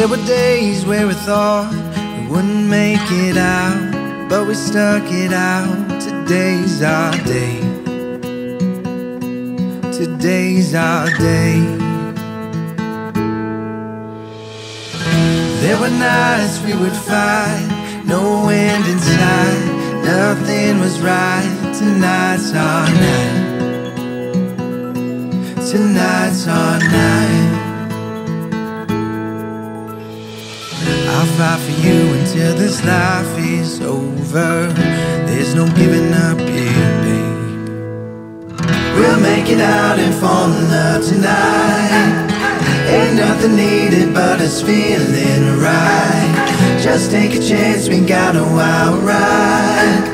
There were days where we thought we wouldn't make it out, but we stuck it out. Today's our day. Today's our day. There were nights we would fight, no end in sight, nothing was right. Tonight's our night. Tonight's our night. I'll fight for you until this life is over. There's no giving up here, babe. We'll make it out and fall in love tonight. Ain't nothing needed but us feeling right. Just take a chance, we got a wild ride.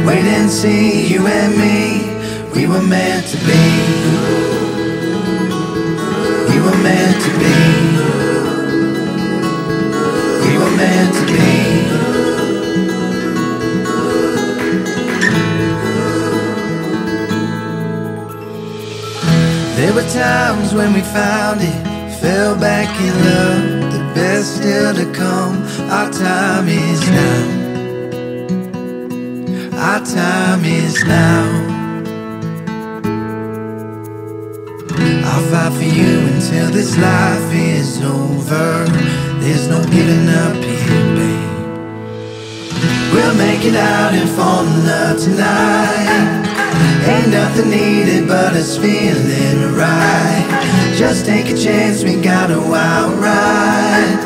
Wait and see, you and me, we were meant to be. We were meant to be. We were meant to be. There were times when we found it, fell back in love. The best still to come. Our time is now. Our time is now. I'll fight for you until this life is over. There's no giving up here, babe. We'll make it out and fall in love tonight. Ain't nothing needed but us feeling right. Just take a chance, we got a wild ride.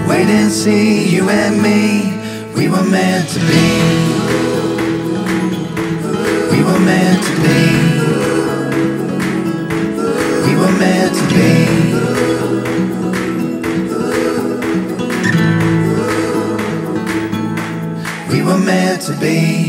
Wait and see, you and me, we were meant to be. We were meant to be. We were meant to be. We were meant to be.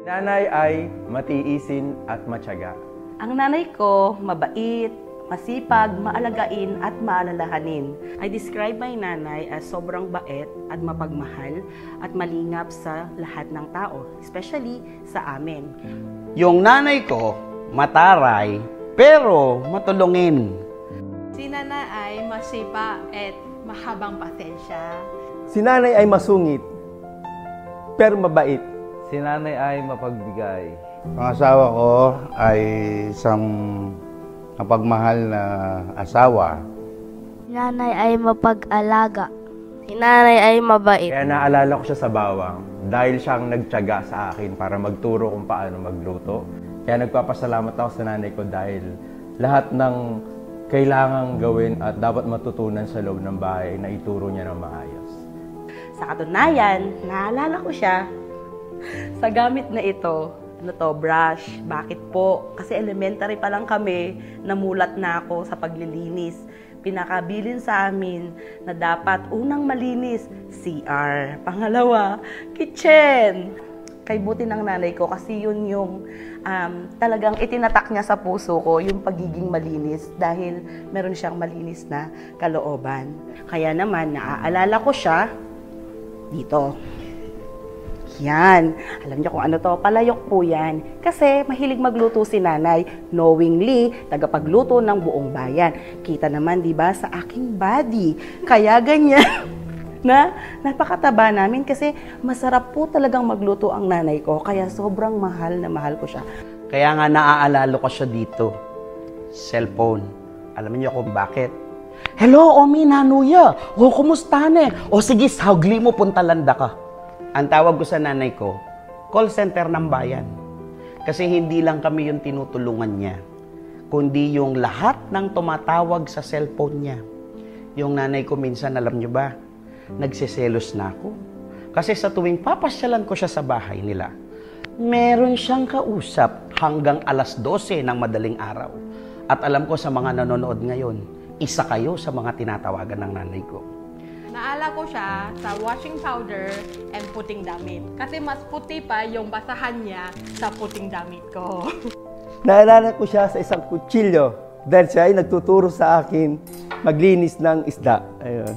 Nanay ay matiisin at matyaga. Ang nanay ko, mabait, masipag, maalagain at maalalahanin. I describe my nanay as sobrang bait at mapagmahal at malingap sa lahat ng tao, especially sa amin. Yung nanay ko, mataray, pero matulungin. Si nanay ay masipa at mahabang pasensya. Si nanay ay masungit, pero mabait. Si nanay ay mapagbigay. Ang asawa ko ay isang mapagmahal na asawa. Si nanay ay mapag-alaga. Si nanay ay mabait. Kaya naalala ko siya sa bawang dahil siyang nagtiyaga sa akin para magturo kung paano magluto. Kaya nagpapasalamat ako sa nanay ko dahil lahat ng kailangang gawin at dapat matutunan sa loob ng bahay na ituro niya ng maayos. Sa katunayan, naalala ko siya sa gamit na ito. Ano to? Brush. Bakit po? Kasi elementary pa lang kami, namulat na ako sa paglilinis. Pinakabilin sa amin na dapat unang malinis, CR. Pangalawa, kitchen. Kay buti ng nanay ko kasi yun yung talagang itinatak niya sa puso ko, yung pagiging malinis dahil meron siyang malinis na kalooban. Kaya naman, naaalala ko siya dito. Yan. Alam niyo kung ano to? Palayok po yan. Kasi mahilig magluto si nanay. Knowingly, tagapagluto ng buong bayan. Kita naman, di ba, sa aking body. Kaya ganyan. Na napakataba namin kasi masarap po talagang magluto ang nanay ko. Kaya sobrang mahal na mahal ko siya. Kaya nga naaalala ko siya dito. Cellphone. Alam niyo kung bakit? Hello, Omi, Nanuya. O, kumusta ne? O sige, sahugli mo, puntalanda ka. Ang tawag ko sa nanay ko, call center ng bayan. Kasi hindi lang kami yung tinutulungan niya, kundi yung lahat ng tumatawag sa cellphone niya. Yung nanay ko minsan, alam niyo ba, nagsiselos na ako. Kasi sa tuwing papasyalan ko siya sa bahay nila, meron siyang kausap hanggang alas 12 ng madaling araw. At alam ko sa mga nanonood ngayon, isa kayo sa mga tinatawagan ng nanay ko. naala ko siya sa washing powder and puting damit. Kasi mas puti pa yung basahan niya sa puting damit ko. Naalala ko siya sa isang kutsilyo dahil siya ay nagtuturo sa akin maglinis ng isda. Ayun.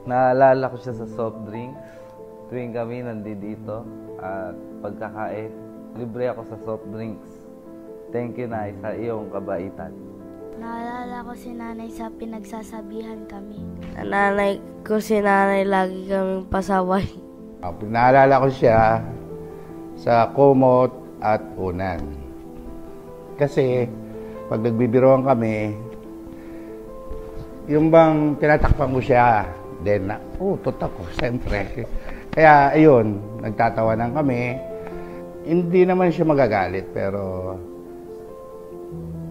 Naalala ko siya sa soft drinks. Tuwing kami nandito at pagkakain, libre ako sa soft drinks. Thank you, Nay, sa iyong kabaitan. Naalala ko si nanay sa pinagsasabihan kami. Nanay ko si nanay lagi kaming pasaway. Naalala ko siya sa kumot at unan. Kasi pag nagbibiroan kami, yung bang tinatakpan ko siya, then tutak ko, siyempre. Kaya ayun, nagtatawanan kami. Hindi naman siya magagalit, pero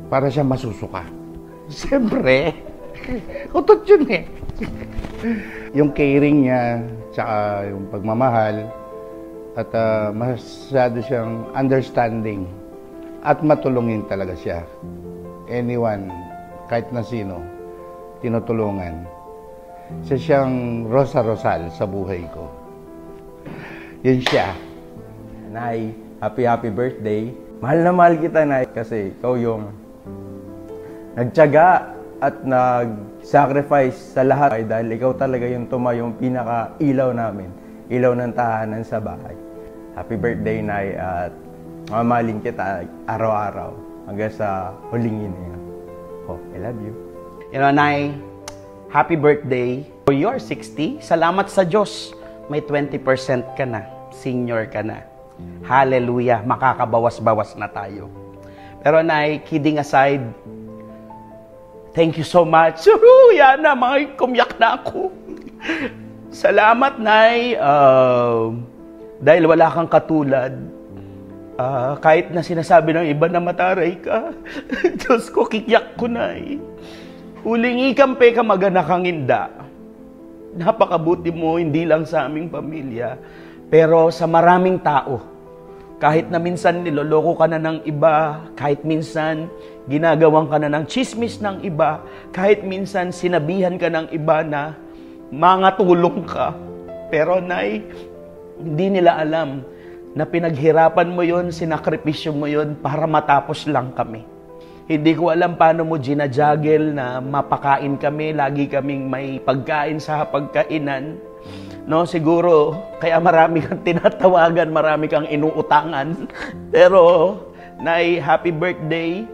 para siya masusuka. Siyempre, utot yun eh. Yung caring niya, tsaka yung pagmamahal, at masyado siyang understanding at matulungin talaga siya. Anyone, kahit na sino, tinutulungan. Siya siyang Rosa Rosal sa buhay ko. Yun siya. Nay, happy birthday. Mahal na mahal kita, Nay, kasi ikaw yung nagtiyaga at nag-sacrifice sa lahat dahil ikaw talaga yung tumayong pinaka-ilaw namin. Ilaw ng tahanan sa bahay. Happy birthday, Nay, at mamahalin kita araw-araw hanggang sa huling hininga. I love you. You know, Nay, happy birthday. For your 60, salamat sa Diyos. May 20% ka na. Senior ka na. Hallelujah. Makakabawas-bawas na tayo. Pero, Nay, kidding aside, thank you so much. Yan na, mga kumyak na ako. Salamat, Nay. Dahil wala kang katulad. Kahit na sinasabi ng iba na mataray ka, Diyos ko, kikyak ko, Nay. Huling ikampe ka maganak ang inda. Napakabuti mo, hindi lang sa aming pamilya, pero sa maraming tao. Kahit na minsan niloloko ka na ng iba, kahit minsan ginagawan ka na ng chismis ng iba, kahit minsan sinabihan ka ng iba na mga tulong ka. Pero, Nay, hindi nila alam na pinaghirapan mo yon, sinakripisyo mo yon para matapos lang kami. Hindi ko alam paano mo ginajagel na mapakain kami, lagi kaming may pagkain sa pagkainan. No, siguro, kaya marami kang tinatawagan, marami kang inuutangan. Pero, Nay, happy birthday.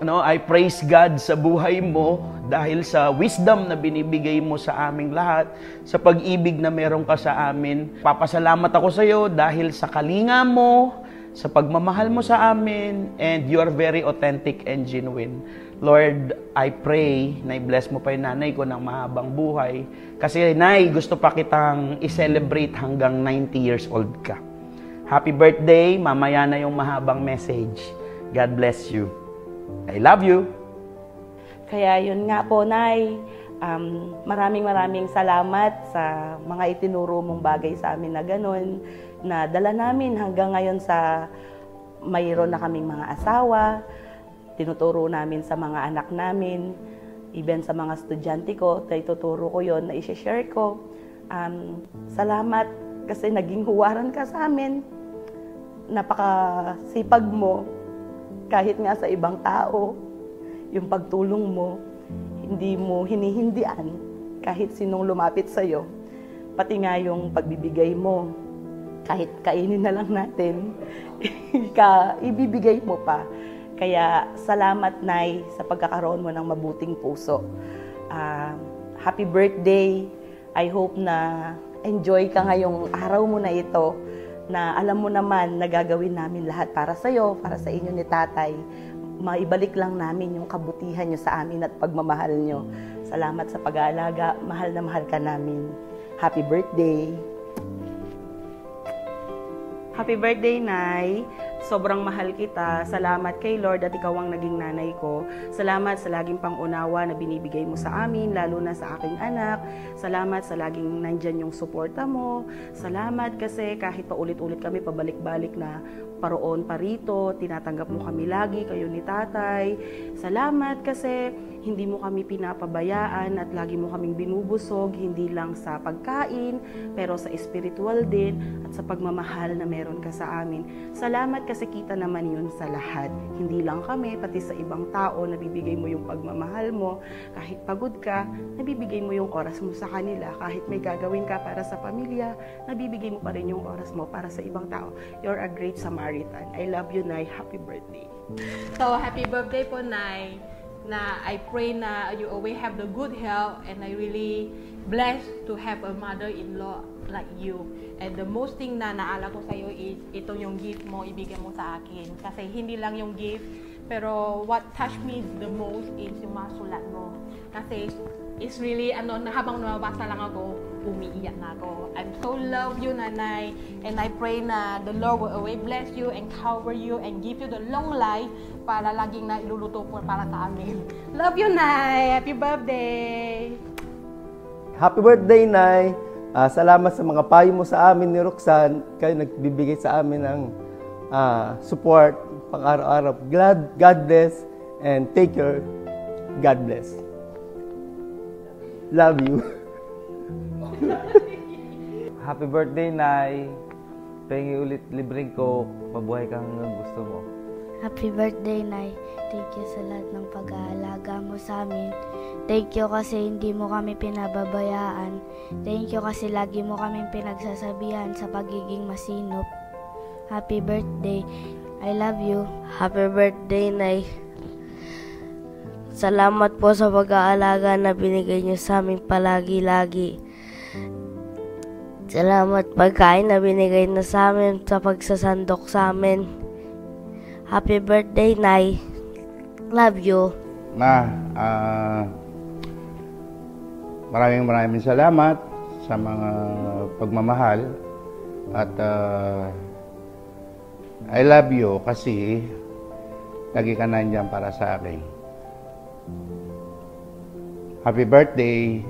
No, I praise God sa buhay mo dahil sa wisdom na binibigay mo sa aming lahat, sa pag-ibig na meron ka sa amin. Papasalamat ako sa iyo dahil sa kalinga mo, sa pagmamahal mo sa amin, and you are very authentic and genuine. Lord, I pray na i-bless mo pa yung nanay ko ng mahabang buhay. Kasi, Nay, gusto pa kitang i-celebrate hanggang 90 years old ka. Happy birthday. Mamaya na yung mahabang message. God bless you. I love you. Kaya yun nga po, Nay. Maraming salamat sa mga itinuro mong bagay sa amin na ganun, na dala namin hanggang ngayon sa mayroon na kaming mga asawa, tinuturo namin sa mga anak namin, even sa mga estudyante ko, ituturo ko yon na i-share ko. Salamat kasi naging huwaran ka sa amin. Napakasipag mo. Kahit nga sa ibang tao, yung pagtulong mo, hindi mo hinihindian kahit sinong lumapit sa'yo. Pati nga yung pagbibigay mo, kahit kainin na lang natin, ibibigay mo pa. Kaya salamat, Nay, sa pagkakaroon mo ng mabuting puso. Happy birthday. I hope na enjoy ka ngayong araw mo na ito, na alam mo naman na gagawin namin lahat para sa'yo, para sa inyo ni Tatay. Maibalik lang namin yung kabutihan nyo sa amin at pagmamahal nyo. Salamat sa pag-aalaga. Mahal na mahal ka namin. Happy birthday! Happy birthday, Nay. Sobrang mahal kita. Salamat kay Lord at ikaw ang naging nanay ko. Salamat sa laging pangunawa na binibigay mo sa amin, lalo na sa aking anak. Salamat sa laging nandyan yung suporta mo. Salamat kasi kahit paulit-ulit kami pabalik-balik na paroon pa rito, tinatanggap mo kami lagi, kayo ni tatay. Salamat kasi hindi mo kami pinapabayaan at lagi mo kaming binubusog, hindi lang sa pagkain, pero sa spiritual din at sa pagmamahal na meron ka sa amin. Salamat kasi kita naman yun sa lahat. Hindi lang kami, pati sa ibang tao, nabibigay mo yung pagmamahal mo. Kahit pagod ka, nabibigay mo yung oras mo sa kanila. Kahit may gagawin ka para sa pamilya, nabibigay mo pa rin yung oras mo para sa ibang tao. You're a great Samaritan. I love you, Nay. Happy birthday. So, happy birthday po, Nay. Na I pray na you always have the good health, and I really blessed to have a mother-in-law like you. And the most thing na naala ko sa'yo is itong yung gift mo, ibigay mo sa akin. Kasi hindi lang yung gift, pero what touched me the most is yung mga sulat mo. Kasi it's really, habang nababasa lang ako, umiiyak na ako. I'm so love you, Nanay. And I pray na the Lord will always bless you and cover you and give you the long life para laging na iluluto po para sa amin. Love you, Nay. Happy birthday. Happy birthday, Nay. Salamat sa mga payo mo sa amin ni Roxanne. Kayo nagbibigay sa amin ng support pang araw-araw. God bless and take care. God bless. Love you. Happy birthday, Nay. Pengi ulit libreng Coke. Mabuhay kang gusto mo. Happy birthday, Nay. Thank you sa lahat ng pag-aalaga mo sa amin. Thank you kasi hindi mo kami pinababayaan. Thank you kasi lagi mo kaming pinagsasabihan sa pagiging masinop. Happy birthday. I love you. Happy birthday, Nay. Salamat po sa pag-aalaga na binigay niyo sa amin palagi-lagi. Salamat pagkain na binigay na sa amin sa pagsasandok sa amin. Happy birthday, Nay. Love you. Maraming salamat sa mga pagmamahal at I love you kasi lagi ka nandiyan para sa akin. Happy birthday.